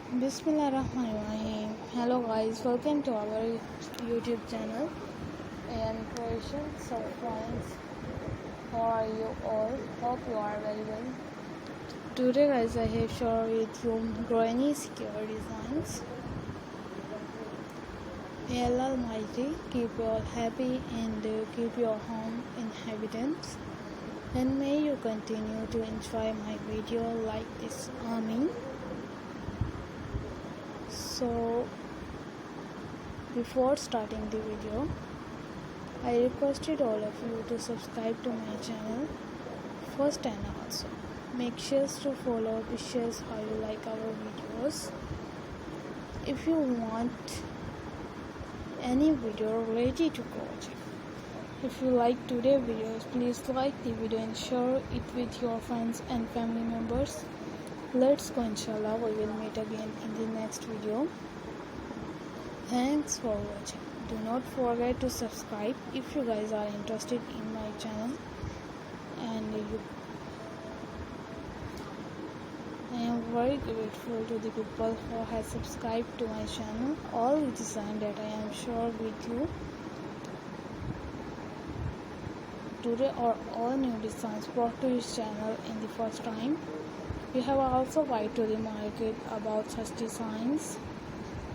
Bismillahirrahmanirrahim. Hello guys, welcome to our YouTube channel and creation. So friends, how are you all? Hope you are very well. Today guys, I have shared with you granny secure designs. May Allah Almighty keep you all happy and keep your home inhabitants. And may you continue to enjoy my video like this. Ameen. So before starting the video, I requested all of you to subscribe to my channel first, and also make sure to follow wishes how you like our videos. If you want any video related to crochet, if you like today's videos, please like the video and share it with your friends and family members. Let's go, inshallah. We will meet again in the next video. Thanks for watching. Do not forget to subscribe if you guys are interested in my channel, and I am very grateful to the people who have subscribed to my channel. All the design that I am sure with you today are all new designs brought to this channel in the first time. We have also guide to the market about such designs.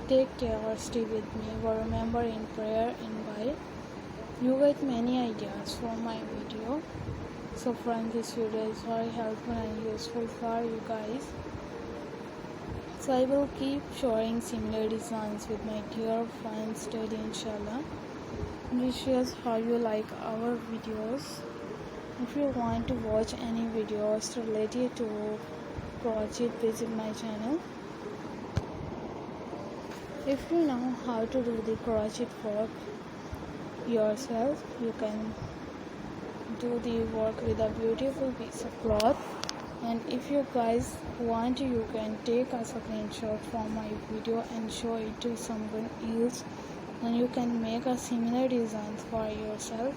Take care or stay with me. But remember, in prayer and by you get many ideas from my video. So friends, this video is very helpful and useful for you guys. So I will keep showing similar designs with my dear friends today, inshallah. Wishes how you like our videos. If you want to watch any videos related to crochet, visit my channel. If you know how to do the crochet work yourself, you can do the work with a beautiful piece of cloth. And if you guys want, you can take a screenshot from my video and show it to someone else, and you can make a similar design for yourself.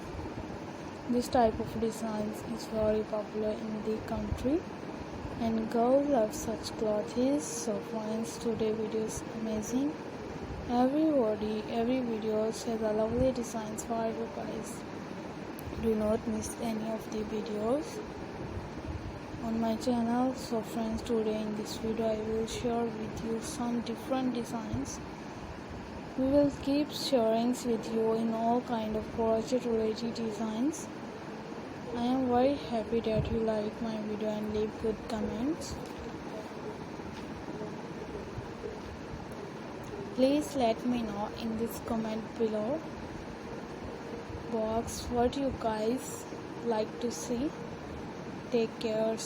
This type of designs is very popular in the country, and girls love such clothes. So friends, today video is amazing. Every video has a lovely designs for you guys. Do not miss any of the videos on my channel. So friends, today in this video I will share with you some different designs. We will keep sharing with you in all kind of crochet related designs. I am very happy that you like my video and leave good comments. Please let me know in this comment below box what you guys like to see. Take care.